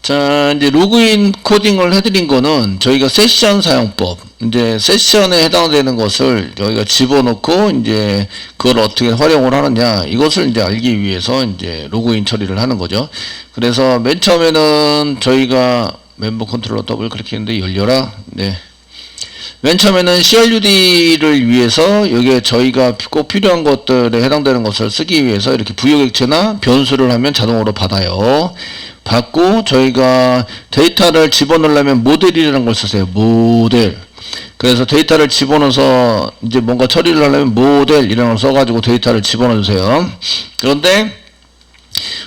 자, 이제 로그인 코딩을 해드린 거는 저희가 세션 사용법, 이제 세션에 해당되는 것을 저희가 집어넣고 이제 그걸 어떻게 활용을 하느냐, 이것을 이제 알기 위해서 이제 로그인 처리를 하는 거죠. 그래서 맨 처음에는 저희가 멤버 컨트롤러 더블 클릭했는데 열려라. 네. 맨 처음에는 CRUD를 위해서 여기에 저희가 꼭 필요한 것들에 해당되는 것을 쓰기 위해서 이렇게 부여객체나 변수를 하면 자동으로 받아요. 받고 저희가 데이터를 집어넣으려면 모델이라는 걸 쓰세요. 모델. 그래서 데이터를 집어넣어서 이제 뭔가 처리를 하려면 모델이라는 걸 써가지고 데이터를 집어넣으세요. 그런데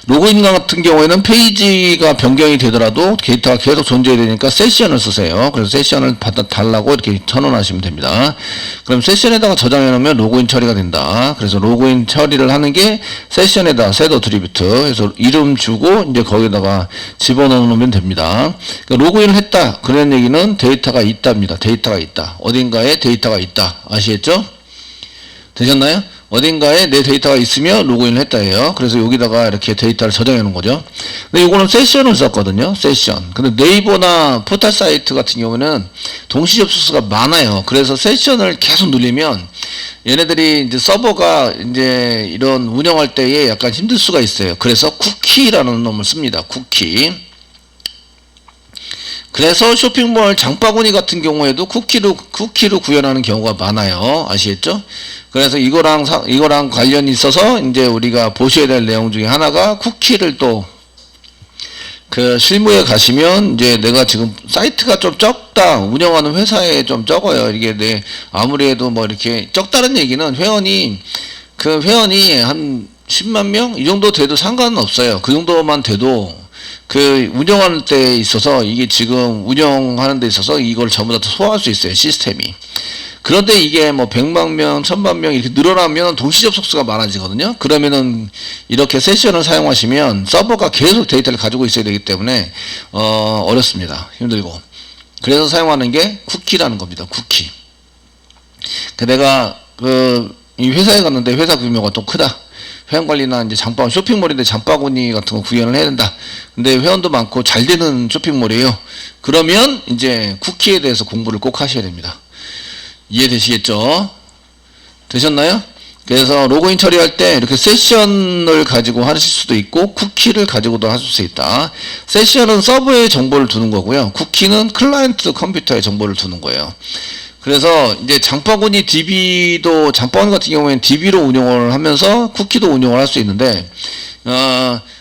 로그인 같은 경우에는 페이지가 변경이 되더라도 데이터가 계속 존재해야 되니까 세션을 쓰세요. 그래서 세션을 달라고 이렇게 선언하시면 됩니다. 그럼 세션에다가 저장해 놓으면 로그인 처리가 된다. 그래서 로그인 처리를 하는 게 세션에다 셋 어트리뷰트 해서 이름 주고 이제 거기다가 집어넣어 놓으면 됩니다. 그러니까 로그인을 했다. 그런 얘기는 데이터가 있답니다. 데이터가 있다. 어딘가에 데이터가 있다. 아시겠죠? 되셨나요? 어딘가에 내 데이터가 있으면 로그인을 했다예요. 그래서 여기다가 이렇게 데이터를 저장해 놓은 거죠. 근데 이거는 세션을 썼거든요. 세션. 근데 네이버나 포털 사이트 같은 경우는 동시 접속수가 많아요. 그래서 세션을 계속 누르면 얘네들이 이제 서버가 이제 이런 운영할 때에 약간 힘들 수가 있어요. 그래서 쿠키라는 놈을 씁니다. 쿠키. 그래서 쇼핑몰 장바구니 같은 경우에도 쿠키로 구현하는 경우가 많아요. 아시겠죠? 그래서 이거랑 관련이 있어서 이제 우리가 보셔야 될 내용 중에 하나가 쿠키를 또 그 실무에 가시면 이제 내가 지금 사이트가 좀 적다. 운영하는 회사에 좀 적어요. 이게 아무래도 뭐 이렇게 적다는 얘기는 회원이 한 10만 명? 이 정도 돼도 상관은 없어요. 그 정도만 돼도 그 운영하는 데 있어서 이게 지금 운영하는 데 있어서 이걸 전부 다 소화할 수 있어요. 시스템이. 그런데 이게 뭐 100만 명, 1000만 명 이렇게 늘어나면 동시 접속수가 많아지거든요. 그러면은 이렇게 세션을 사용하시면 서버가 계속 데이터를 가지고 있어야 되기 때문에 어렵습니다. 힘들고. 그래서 사용하는 게 쿠키라는 겁니다. 쿠키. 내가 이 회사에 갔는데 회사 규모가 좀 크다. 회원관리나 이제 장바구니, 쇼핑몰인데 장바구니 같은 거 구현을 해야 된다. 근데 회원도 많고 잘 되는 쇼핑몰이에요. 그러면 이제 쿠키에 대해서 공부를 꼭 하셔야 됩니다. 이해되시겠죠? 되셨나요? 그래서 로그인 처리할 때 이렇게 세션을 가지고 하실 수도 있고 쿠키를 가지고도 하실 수 있다. 세션은 서버에 정보를 두는 거고요. 쿠키는 클라이언트 컴퓨터에 정보를 두는 거예요. 그래서 이제 장바구니 장바구니 같은 경우에는 DB로 운영을 하면서 쿠키도 운영을 할 수 있는데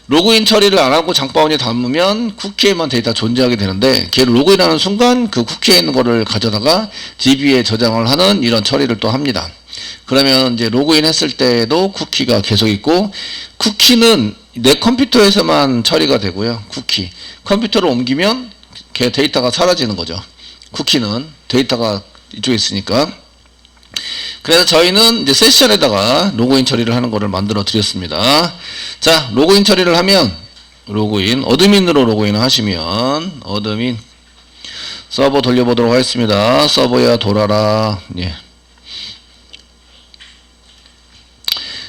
로그인 처리를 안 하고 장바구니에 담으면 쿠키에만 데이터 존재하게 되는데 걔를 로그인하는 순간 그 쿠키에 있는 거를 가져다가 DB에 저장을 하는 이런 처리를 또 합니다. 그러면 이제 로그인 했을 때도 쿠키가 계속 있고 쿠키는 내 컴퓨터에서만 처리가 되고요. 쿠키. 컴퓨터로 옮기면 걔 데이터가 사라지는 거죠. 쿠키는 데이터가 이쪽에 있으니까. 그래서 저희는 이제 세션에다가 로그인 처리를 하는 거를 만들어 드렸습니다. 자, 로그인 처리를 하면 어드민으로 로그인을 하시면 어드민 서버 돌려보도록 하겠습니다. 서버야 돌아라. 예.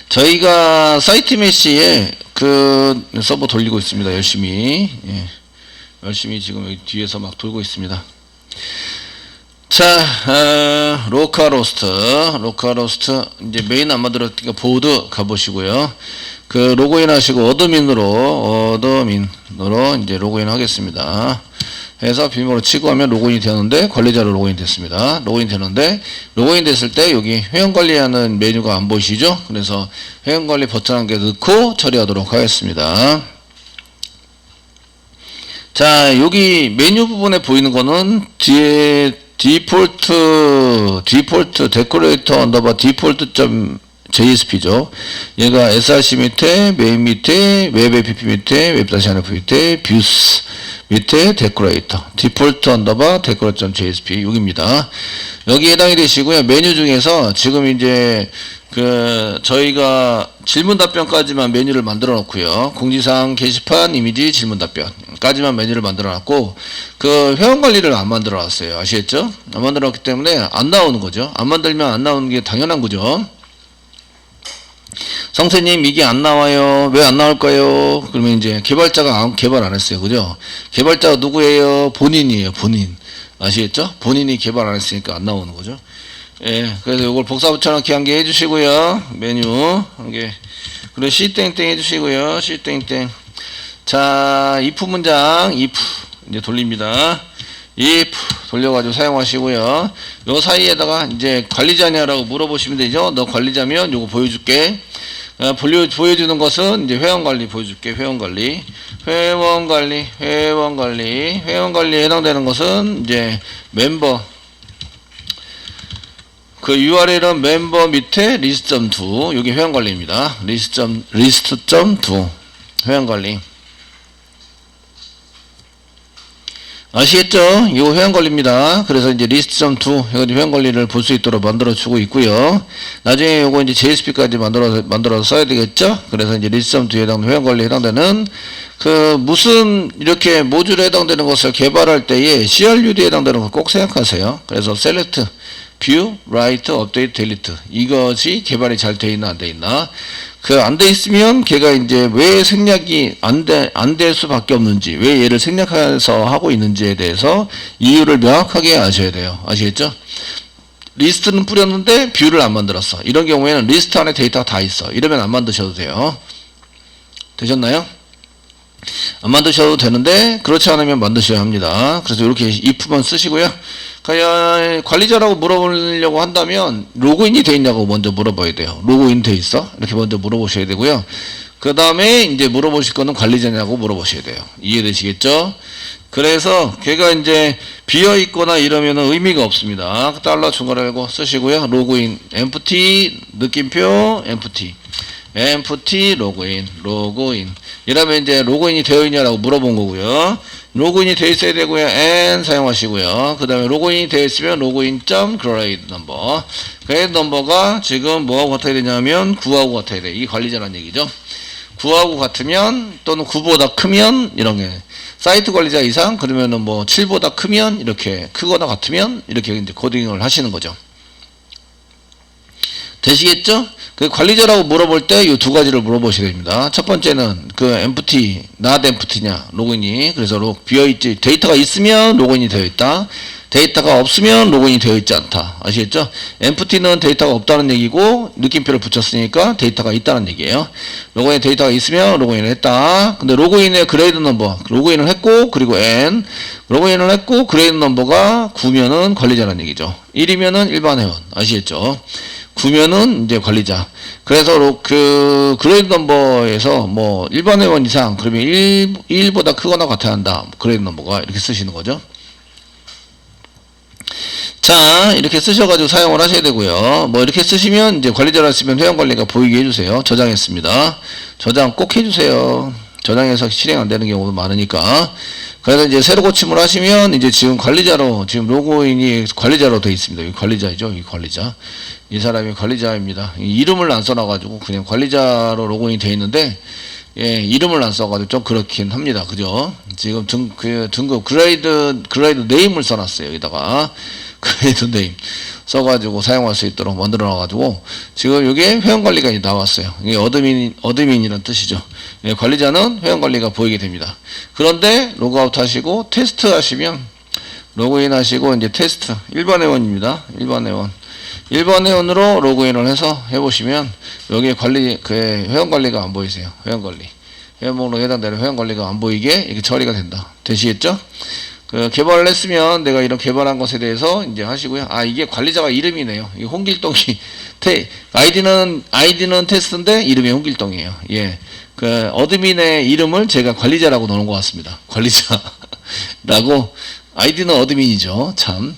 저희가 사이트 메시에 그 서버 돌리고 있습니다. 열심히. 예. 열심히 지금 여기 뒤에서 막 돌고 있습니다. 자, 로컬호스트 이제 메인 안 만들었으니까 보드 가보시고요. 그 로그인 하시고 어드민으로 이제 로그인 하겠습니다. 해서 비밀번호 치고 하면 로그인이 되었는데 관리자로 로그인 됐습니다. 로그인 되는데 로그인 됐을 때 여기 회원관리하는 메뉴가 안 보이시죠? 그래서 회원관리 버튼 한 개 넣고 처리하도록 하겠습니다. 자, 여기 메뉴 부분에 보이는 거는 뒤에 디폴트 데코레이터 언더바 디폴트.jsp죠. 얘가 src 밑에 메인 밑에 웹 app 밑에 웹-nf 밑에 뷰스 밑에 데코레이터 디폴트 언더바 데코레이터.jsp 여기입니다. 여기 해당이 되시고요. 메뉴 중에서 지금 이제 저희가 질문 답변까지만 메뉴를 만들어 놓고요. 공지사항 게시판 이미지 질문 답변까지만 메뉴를 만들어 놨고 그 회원 관리를 안 만들어 놨어요. 아시겠죠? 안 만들어 놨기 때문에 안 나오는 거죠. 안 만들면 안 나오는 게 당연한 거죠. 성세님 이게 안 나와요. 왜 안 나올까요? 그러면 이제 개발자가 개발 안 했어요. 그죠? 개발자가 누구예요? 본인이에요. 본인. 아시겠죠? 본인이 개발 안 했으니까 안 나오는 거죠. 예, 그래서 이걸 복사 붙여넣기 한 개 해주시고요. 메뉴 한 개. 그리고 C 땡땡 해주시고요. C 땡땡. 자, if 문장, if 이제 돌립니다. if 돌려가지고 사용하시고요. 요 사이에다가 이제 관리자냐라고 물어보시면 되죠. 너 관리자면 요거 보여줄게. 보여주는 것은 이제 회원관리 보여줄게. 회원관리에 해당되는 것은 이제 멤버. 그 URL은 멤버 밑에 list.do. 여기 회원관리입니다. list.do. 회원관리. 아시겠죠? 이거 회원관리입니다. 그래서 이제 list.do 해가지고 회원관리를 볼 수 있도록 만들어주고 있고요. 나중에 요거 이제 JSP까지 만들어서 써야 되겠죠? 그래서 이제 list.do에 해당되는 회원관리에 해당되는 그 무슨 이렇게 모듈에 해당되는 것을 개발할 때에 CRUD에 해당되는 걸 꼭 생각하세요. 그래서 select, view, write, update, delete 이것이 개발이 잘 돼 있나 안 돼 있나 그 안 돼 있으면 걔가 이제 왜 생략이 안 될 수밖에 없는지 왜 얘를 생략해서 하고 있는지에 대해서 이유를 명확하게 아셔야 돼요. 아시겠죠? 리스트는 뿌렸는데 뷰를 안 만들었어. 이런 경우에는 리스트 안에 데이터가 다 있어. 이러면 안 만드셔도 돼요. 되셨나요? 안 만드셔도 되는데 그렇지 않으면 만드셔야 합니다. 그래서 이렇게 if만 쓰시고요. 관리자라고 물어보려고 한다면 로그인이 돼 있냐고 먼저 물어봐야 돼요. 로그인 돼 있어? 이렇게 먼저 물어보셔야 되고요. 그 다음에 이제 물어보실 거는 관리자냐고 물어보셔야 돼요. 이해되시겠죠? 그래서 걔가 이제 비어 있거나 이러면 의미가 없습니다. 달러 중괄호 열고 쓰시고요. 로그인 empty 느낌표 empty 로그인 이러면 이제 로그인이 되어 있냐라고 물어본 거고요. 로그인이 되어 있어야 되고요. and 사용하시고요. 그 다음에 로그인이 되어 있으면 로그인.grade 넘버 grade 넘버가 지금 뭐하고 같아야 되냐면 9하고 같아야 돼. 이게 관리자란 얘기죠. 9하고 같으면 또는 9보다 크면 이런 게 사이트 관리자 이상 그러면은 뭐 7보다 크면 이렇게 크거나 같으면 이렇게 이제 코딩을 하시는 거죠. 되시겠죠? 그 관리자라고 물어볼 때 이 두 가지를 물어보셔야 됩니다. 첫 번째는 그 empty, not empty냐 로그인이 그래서 비어있지 데이터가 있으면 로그인이 되어 있다. 데이터가 없으면 로그인이 되어 있지 않다. 아시겠죠? empty는 데이터가 없다는 얘기고 느낌표를 붙였으니까 데이터가 있다는 얘기예요. 로그인에 데이터가 있으면 로그인을 했다. 근데 로그인의 그레이드 넘버 로그인을 했고 그리고 n 로그인을 했고 그레이드 넘버가 9면은 관리자라는 얘기죠. 1이면은 일반 회원 아시겠죠? 9면은 이제 관리자. 그래서 그 그레이드 넘버에서 뭐 일반 회원 이상 그러면 1보다 크거나 같아야 한다. 그레이드 넘버가 이렇게 쓰시는 거죠. 자, 이렇게 쓰셔가지고 사용을 하셔야 되고요. 뭐 이렇게 쓰시면 이제 관리자라 쓰면 회원관리가 보이게 해주세요. 저장했습니다. 저장 꼭 해주세요. 저장해서 실행 안 되는 경우도 많으니까. 그래서 이제 새로 고침을 하시면 이제 지금 관리자로 지금 로그인이 관리자로 되어 있습니다. 이 관리자이죠. 이 관리자. 이 사람이 관리자입니다. 이름을 안 써놔가지고 그냥 관리자로 로그인이 되어 있는데 예, 이름을 안 써가지고 좀 그렇긴 합니다. 그죠? 지금 등급 그레이드 네임을 써놨어요. 여기다가 그레이드 네임 써가지고 사용할 수 있도록 만들어놔가지고 지금 이게 회원관리가 나왔어요. 이게 어드민이란 뜻이죠. 예, 관리자는 회원관리가 보이게 됩니다. 그런데 로그아웃 하시고 테스트 하시면 로그인 하시고 이제 테스트 일반 회원입니다. 일반 회원으로 로그인을 해서 해보시면 여기에 회원관리가 안 보이세요. 회원목록 해당되는 회원관리가 안 보이게 이렇게 처리가 된다. 되시겠죠? 그 개발을 했으면 내가 이런 개발한 것에 대해서 이제 하시고요. 아, 이게 관리자가 이름이네요. 이 홍길동이 아이디는 테스트인데 이름이 홍길동이에요. 예. 그 어드민의 이름을 제가 관리자라고 넣은 것 같습니다. 관리자라고 아이디는 어드민이죠. 참.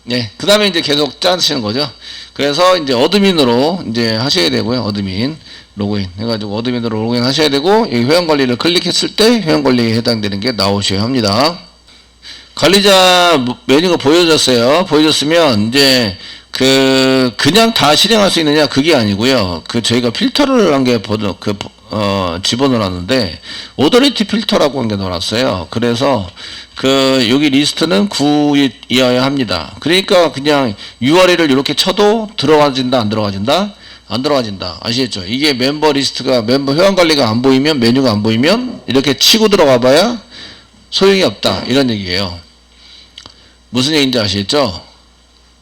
네. 그 다음에 이제 계속 짜시는 거죠. 그래서 이제 어드민으로 이제 하셔야 되고요. 어드민 로그인 해가지고 어드민으로 로그인 하셔야 되고 이 회원 관리를 클릭했을 때 회원 관리에 해당되는 게 나오셔야 합니다. 관리자 메뉴가 보여졌으면 이제 그냥 다 실행할 수 있느냐 그게 아니고요. 저희가 필터를 한 게 집어넣었는데 오더리티 필터라고 한 게 넣어놨어요. 그래서 여기 리스트는 9이어야 합니다. 그러니까 그냥 URL을 이렇게 쳐도 들어가진다 안 들어가진다? 안 들어가진다. 아시겠죠? 이게 멤버 리스트가 멤버 회원 관리가 안 보이면 메뉴가 안 보이면 이렇게 치고 들어가 봐야 소용이 없다. 이런 얘기예요. 무슨 얘기인지 아시겠죠?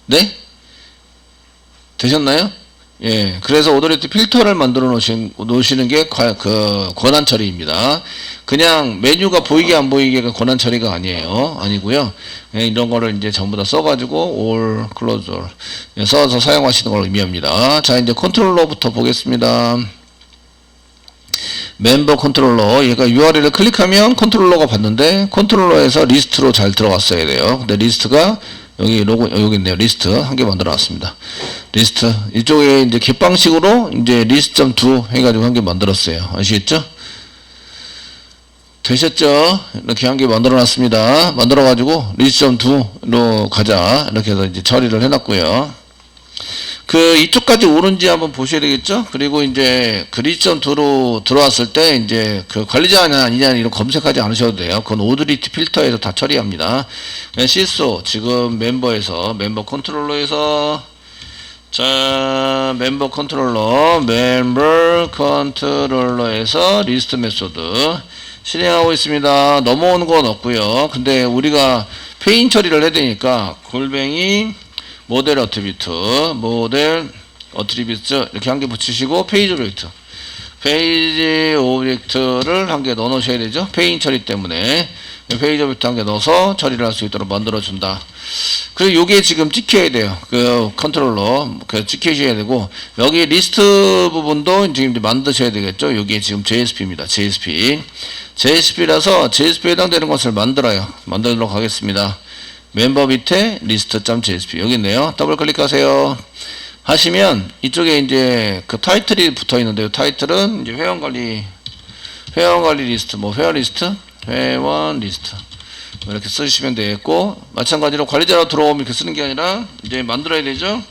네? 되셨나요? 예. 그래서 오더리티 필터를 만들어 놓으시는 게 권한 처리입니다. 그냥 메뉴가 보이게 안 보이게가 권한 처리가 아니고요. 예, 이런 거를 이제 전부 다 써가지고 all, close all 써서 사용하시는 걸 의미합니다. 자, 이제 컨트롤러부터 보겠습니다. 멤버 컨트롤러, 얘가 URL을 클릭하면 컨트롤러가 봤는데 컨트롤러에서 리스트로 잘 들어갔어야 돼요. 근데 리스트가 여기 여기 있네요. 리스트 한 개 만들어 놨습니다. 리스트 이쪽에 이제 깃방식으로 이제 list.do 해가지고 한 개 만들었어요. 아시겠죠? 되셨죠? 이렇게 한 개 만들어 놨습니다. 만들어 가지고 list.do로 가자 이렇게 해서 이제 처리를 해놨고요. 이쪽까지 오는지 한번 보셔야 되겠죠? 그리고 이제 그 list.do로 들어왔을 때 이제 그 관리자냐 아니냐 이런 검색하지 않으셔도 돼요. 그건 오더리티 필터에서 다 처리합니다. 실소 지금 멤버 컨트롤러에서 자, 멤버 컨트롤러에서 리스트 메소드 실행하고 있습니다. 넘어오는 건 없고요. 근데 우리가 페인 처리를 해야 되니까 골뱅이 모델 어트리뷰트 이렇게 한 개 붙이시고 페이지 오브젝트를 한 개 넣어 놓으셔야 되죠. 페인 처리 때문에 페이지 오브젝트 한 개 넣어서 처리를 할 수 있도록 만들어 준다. 그리고 요게 지금 찍혀야 돼요. 그 컨트롤러 찍히셔야 되고 여기 리스트 부분도 지금 만드셔야 되겠죠. 요게 지금 JSP입니다. JSP라서 JSP에 해당되는 것을 만들도록 하겠습니다. 멤버 밑에 list.jsp 여기 있네요. 더블 클릭하세요. 하시면 이쪽에 이제 그 타이틀이 붙어 있는데요. 타이틀은 이제 회원 관리 리스트, 회원 리스트 이렇게 쓰시면 되겠고, 마찬가지로 관리자로 들어오면 이렇게 쓰는 게 아니라 이제 만들어야 되죠.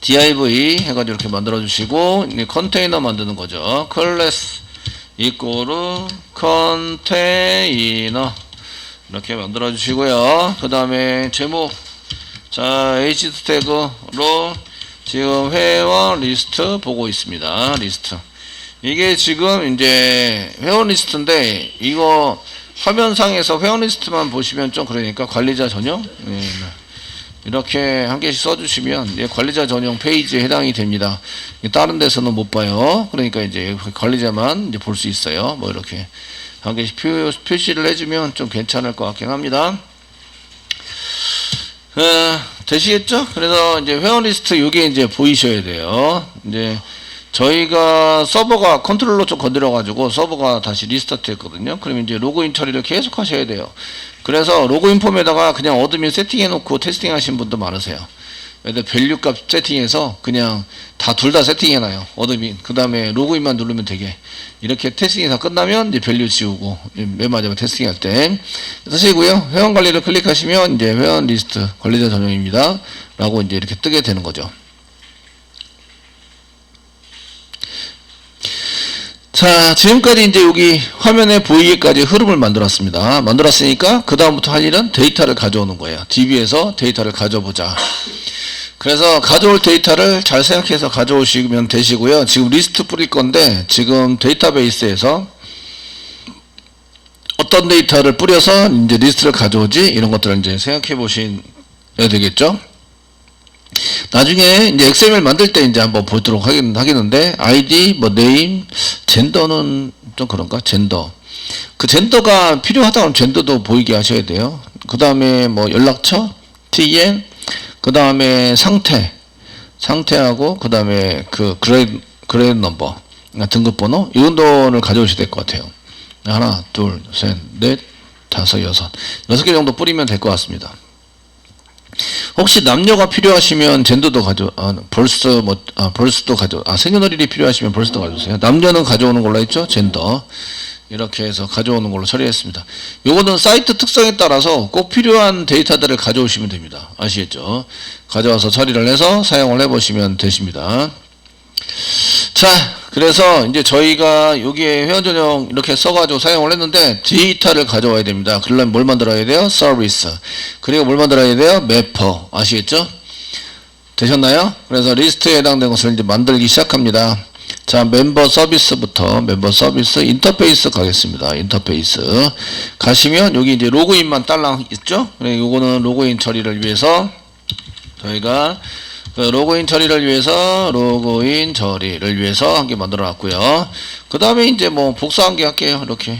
div 해가지고 이렇게 만들어 주시고, 이제 컨테이너 만드는 거죠. 클래스 이꼬르 컨테이너 이렇게 만들어 주시고요. 그 다음에 제목, 자, h 태그로 지금 회원 리스트 보고 있습니다. 리스트. 이게 지금 이제 회원 리스트인데, 이거 화면상에서 회원 리스트만 보시면 좀 그러니까 관리자 전용, 이렇게 한 개씩 써주시면 관리자 전용 페이지에 해당이 됩니다. 다른 데서는 못 봐요. 그러니까 이제 관리자만 이제 볼 수 있어요. 뭐 이렇게 한 개씩 표시를 해주면 좀 괜찮을 것 같긴 합니다. 되시겠죠? 그래서 이제 회원 리스트 요게 이제 보이셔야 돼요. 이제 저희가 서버가 컨트롤러 좀 건드려 가지고 서버가 다시 리스타트 했거든요. 그러면 이제 로그인 처리를 계속 하셔야 돼요. 그래서 로그인 폼에다가 그냥 어드민 세팅해 놓고 테스팅 하신 분도 많으세요. 근데 밸류 값 세팅해서 그냥 둘 다 세팅해 놔요. 어드민. 그 다음에 로그인만 누르면 되게. 이렇게 테스팅이 다 끝나면 이제 밸류 지우고, 맨 마지막에 테스팅 할 때. 쓰시고요. 회원 관리를 클릭하시면 이제 회원 리스트 관리자 전용입니다. 라고 이제 이렇게 뜨게 되는 거죠. 자, 지금까지 이제 여기 화면에 보이게까지 흐름을 만들었습니다. 만들었으니까 그 다음부터 할 일은 데이터를 가져오는 거예요. DB에서 데이터를 가져보자. 그래서 가져올 데이터를 잘 생각해서 가져오시면 되시고요. 지금 리스트 뿌릴 건데, 지금 데이터베이스에서 어떤 데이터를 뿌려서 이제 리스트를 가져오지, 이런 것들을 이제 생각해 보셔야 되겠죠. 나중에 이제 XML 만들 때 이제 한번 보도록 하겠는데, ID, 뭐 네임, 젠더는 좀 그런가? 젠더. 그 젠더가 필요하다 그러면 젠더도 보이게 하셔야 돼요. 그 다음에 뭐 연락처, TN, 그 다음에 상태하고 그 다음에 그 그레이드 넘버, 등급번호, 이 정도를 가져오셔야 될 것 같아요. 하나, 둘, 셋, 넷, 다섯, 여섯 개 정도 뿌리면 될 것 같습니다. 혹시 남녀가 필요하시면 젠더도 생년월일이 필요하시면 벌스도 가져오세요. 남녀는 가져오는 걸로 했죠. 젠더. 이렇게 해서 가져오는 걸로 처리했습니다. 요거는 사이트 특성에 따라서 꼭 필요한 데이터들을 가져오시면 됩니다. 아시겠죠? 가져와서 처리를 해서 사용을 해보시면 되십니다. 자, 그래서 이제 저희가 여기에 회원 전용 이렇게 써가지고 사용을 했는데, 데이터를 가져와야 됩니다. 그러려면 뭘 만들어야 돼요? 서비스. 그리고 뭘 만들어야 돼요? 매퍼. 아시겠죠? 되셨나요? 그래서 리스트에 해당되는 것을 이제 만들기 시작합니다. 자, 멤버 서비스부터 멤버 서비스 인터페이스 가겠습니다. 인터페이스 가시면 여기 이제 로그인만 딸랑 있죠? 그래, 요거는 로그인 처리를 위해서 저희가 그 로그인 처리를 위해서 한 개 만들어 놨고요. 그 다음에 이제 뭐 복사한 개 할게요. 이렇게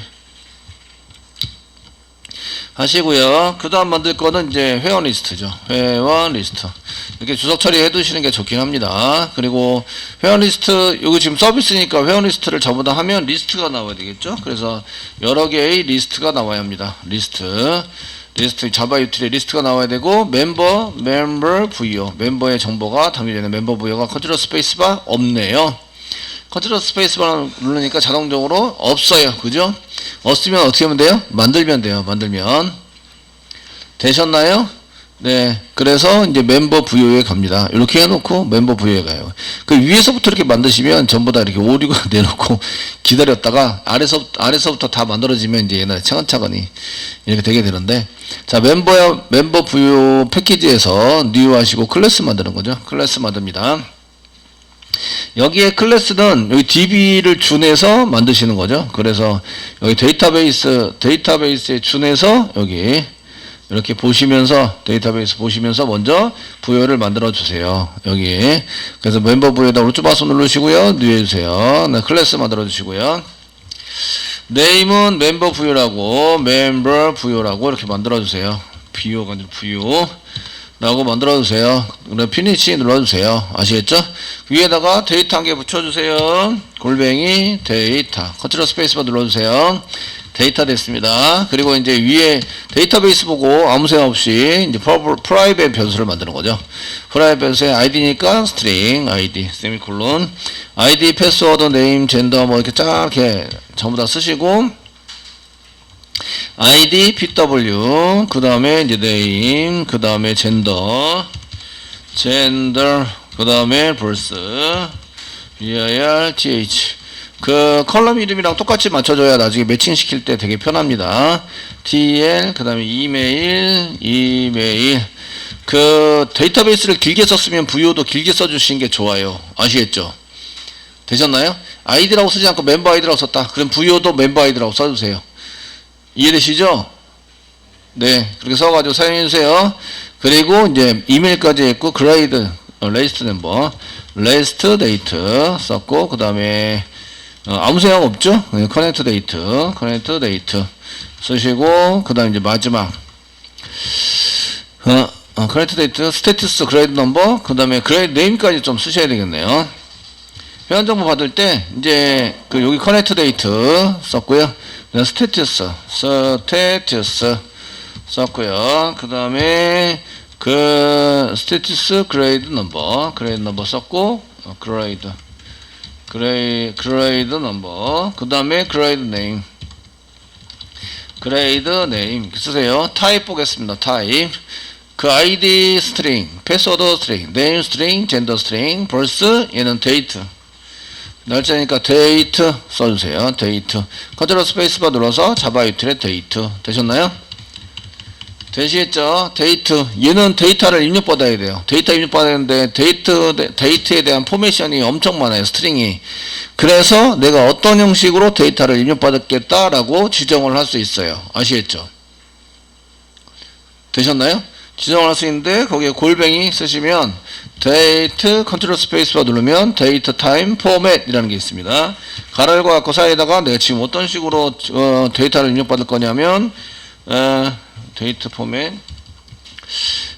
하시고요. 그 다음 만들 거는 이제 회원 리스트죠. 회원 리스트. 이렇게 주석 처리해 두시는 게 좋긴 합니다. 그리고 회원 리스트, 여기 지금 서비스니까 회원 리스트를 전부 다 하면 리스트가 나와야 되겠죠. 그래서 여러 개의 리스트가 나와야 합니다. 리스트 자바 유틸의 리스트가 나와야 되고, 멤버 부여, 멤버의 정보가 담겨있는 멤버 부여가 컨트롤 스페이스바 없네요. 컨트롤 스페이스바 누르니까 자동적으로 없어요. 그죠? 없으면 어떻게 하면 돼요? 만들면 돼요. 만들면. 되셨나요? 네. 그래서 이제 멤버 부여에 갑니다. 이렇게 해놓고 멤버 부여에 가요. 그 위에서부터 이렇게 만드시면 전부 다 이렇게 오류가 내놓고 기다렸다가 아래서부터 다 만들어지면 이제 옛날에 차근차근히 이렇게 되게 되는데, 자, 멤버 부여 패키지에서 뉴 하시고 클래스 만드는 거죠. 클래스 만듭니다. 여기에 클래스는 여기 DB를 준해서 만드시는 거죠. 그래서 여기 데이터베이스에 준해서 여기 이렇게 보시면서 데이터베이스 보시면서 먼저 부여를 만들어 주세요. 여기 그래서 멤버 부여에다 오른쪽 마우스 누르시고요. 뉴 해주세요. 네, 클래스 만들어 주시고요. 네임은 멤버 부여라고 이렇게 만들어 주세요. 부여가 아니라 부여라고 만들어 주세요. 그럼 피니시 눌러 주세요. 아시겠죠? 위에다가 데이터 한 개 붙여 주세요. 골뱅이 데이터 컨트롤 스페이스바 눌러 주세요. 데이터 됐습니다. 그리고 이제 위에 데이터베이스 보고 아무 생각 없이 이제 프라이빗 변수를 만드는 거죠. 프라이빗 변수의 id니까 string id 세미콜론 id 패스워드 네임 젠더 뭐 이렇게 쫙 이렇게 전부 다 쓰시고 id pw 그 다음에 이제 네임 그 다음에 젠더 그 다음에 벌스 virth 그 컬럼 이름이랑 똑같이 맞춰줘야 나중에 매칭 시킬 때 되게 편합니다. TL 그 다음에 이메일 그 데이터베이스를 길게 썼으면 부여도 길게 써주시는 게 좋아요. 아시겠죠? 되셨나요? 아이디라고 쓰지 않고 멤버 아이디라고 썼다. 그럼 부여도 멤버 아이디라고 써주세요. 이해되시죠? 네, 그렇게 써가지고 사용해주세요. 그리고 이제 이메일까지 했고 그레이드 레이스트 멤버 레이스트 데이트 썼고 그 다음에 아무 생각 없죠? 커넥트 데이트 쓰시고 그 다음 이제 마지막 커넥트 데이트 스테이터스 그레이드 넘버 그 다음에 그레이드 네임까지 좀 쓰셔야 되겠네요. 회원 정보 받을 때 이제 그 여기 커넥트 데이트 썼고요. 스테이터스 썼고요. 그 다음에 그 스테이터스 그레이드 넘버 썼고 그레이드 넘버 그 다음에 그레이드 네임 쓰세요. 타입 보겠습니다. 타입 그 아이디 스트링 패스워드 스트링 네임 스트링 젠더 스트링 벌스 얘는 데이트 날짜니까 데이트 써주세요. 데이트 컨트롤 스페이스바 눌러서 자바 유틸의 데이트 되셨나요? 되시겠죠? 데이트 얘는 데이터를 입력받아야 돼요. 데이터 입력받아야 되는데 데이트에 대한 포메이션이 엄청 많아요. 스트링이. 그래서 내가 어떤 형식으로 데이터를 입력받았겠다라고 지정을 할 수 있어요. 아시겠죠? 되셨나요? 지정을 할 수 있는데 거기에 골뱅이 쓰시면 데이트 컨트롤 스페이스바 누르면 데이터 타임 포맷 이라는 게 있습니다. 가로열고 갖고 사이에다가 내가 지금 어떤 식으로 데이터를 입력받을 거냐면 데이터 포맷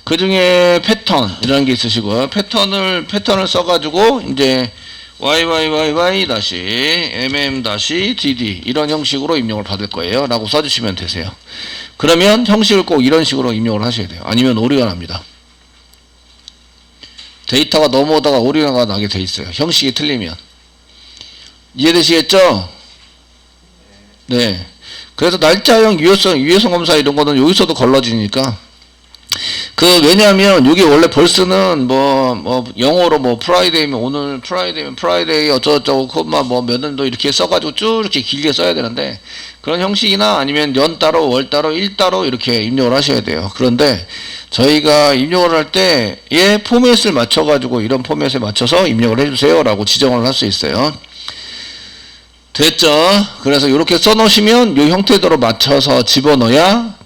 그 중에 패턴이라는 게 있으시고요. 패턴을 써가지고 이제 YYYY-mm-dd 이런 형식으로 입력을 받을 거예요. 라고 써주시면 되세요. 그러면 형식을 꼭 이런 식으로 입력을 하셔야 돼요. 아니면 오류가 납니다. 데이터가 넘어오다가 오류가 나게 돼 있어요. 형식이 틀리면. 이해되시겠죠? 네. 그래서 날짜형 유효성 검사 이런 거는 여기서도 걸러지니까 왜냐하면 여기 원래 벌스는 영어로 프라이데이면 오늘 프라이데이 어쩌고저쩌고 몇 년도 이렇게 써가지고 쭉 이렇게 길게 써야 되는데 그런 형식이나 아니면 년 따로, 월 따로, 일 따로 이렇게 입력을 하셔야 돼요. 그런데 저희가 입력을 할 때의 포맷을 맞춰가지고 이런 포맷에 맞춰서 입력을 해주세요 라고 지정을 할 수 있어요. 됐죠? 그래서 이렇게 써놓으시면 이 형태대로 맞춰서 집어넣어야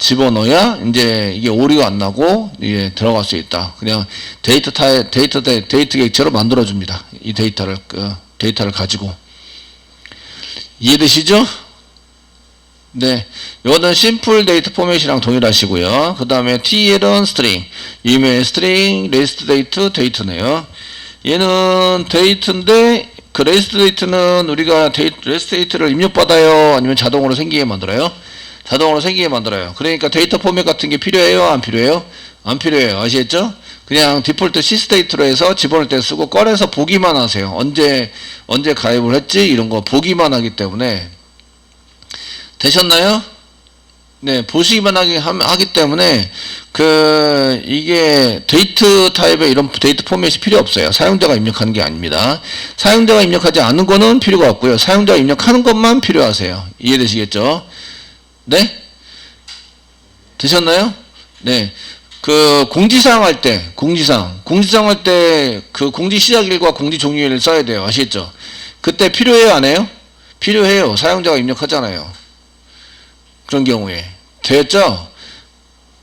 이제 이게 오류가 안 나고 이게 들어갈 수 있다. 그냥 데이터 객체로 만들어줍니다. 이 데이터를 가지고. 이해되시죠? 네, 이거는 심플 데이터 포맷이랑 동일하시고요. 그 다음에 TL은 스트링, 이메일 스트링, 레스트 데이트, 데이트네요. 얘는 데이트인데 그 레스트 데이트는 우리가 레스트 데이트를 입력받아요? 아니면 자동으로 생기게 만들어요? 자동으로 생기게 만들어요. 그러니까 데이터 포맷 같은 게 필요해요? 안 필요해요? 안 필요해요. 아시겠죠? 그냥 디폴트 시스데이트로 해서 집어넣을 때 쓰고 꺼내서 보기만 하세요. 언제 가입을 했지? 이런 거 보기만 하기 때문에. 되셨나요? 네, 보시기만 하기 때문에 이게 데이트 타입의 이런 데이터 포맷이 필요 없어요. 사용자가 입력하는 게 아닙니다. 사용자가 입력하지 않은 거는 필요가 없고요. 사용자가 입력하는 것만 필요하세요. 이해되시겠죠? 네? 되셨나요? 네. 공지사항 할 때, 공지사항 할 때 공지 시작일과 공지 종료일을 써야 돼요. 아시겠죠? 그때 필요해요, 안 해요? 필요해요. 사용자가 입력하잖아요. 그런 경우에. 되었죠?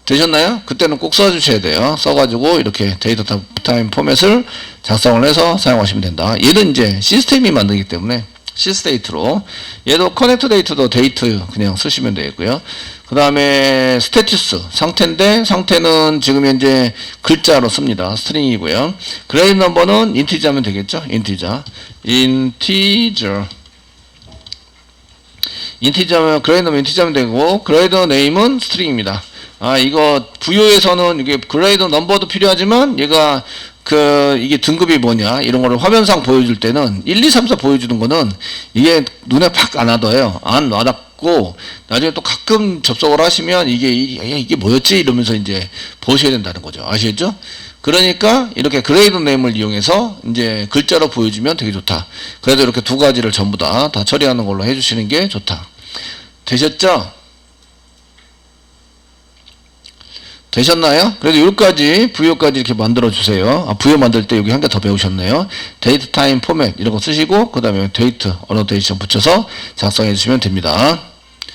되셨나요? 그때는 꼭 써주셔야 돼요. 써가지고 이렇게 데이터 타임 포맷을 작성을 해서 사용하시면 된다. 얘는 이제 시스템이 만들기 때문에 시스데이트로, 얘도 커넥트 데이트도 데이트 그냥 쓰시면 되겠고요. 그 다음에 스테투스, 상태인데 상태는 지금 현재 글자로 씁니다. 스트링이고요. 그레이드 넘버는 인티저 하면 되겠죠? 인티저면 그레이드 넘버 인티저면 되고, 그레이드 네임은 스트링입니다. 이거 부여에서는 이게 그레이드 넘버도 필요하지만 얘가 이게 등급이 뭐냐 이런 거를 화면상 보여줄 때는 1, 2, 3, 4 보여주는 거는 이게 눈에 팍 안 와닿아요. 안 와닿고 나중에 또 가끔 접속을 하시면 이게 뭐였지 이러면서 이제 보셔야 된다는 거죠. 아시겠죠? 그러니까 이렇게 그레이드 네임을 이용해서 이제 글자로 보여주면 되게 좋다. 그래도 이렇게 두 가지를 전부 다 처리하는 걸로 해주시는 게 좋다. 되셨죠? 되셨나요? 그래도 여기까지 부여까지 이렇게 만들어 주세요. 부여 만들 때 여기 한 개 더 배우셨네요. 데이트 타임 포맷 이런 거 쓰시고 그 다음에 데이트 어노테이션 붙여서 작성해 주시면 됩니다.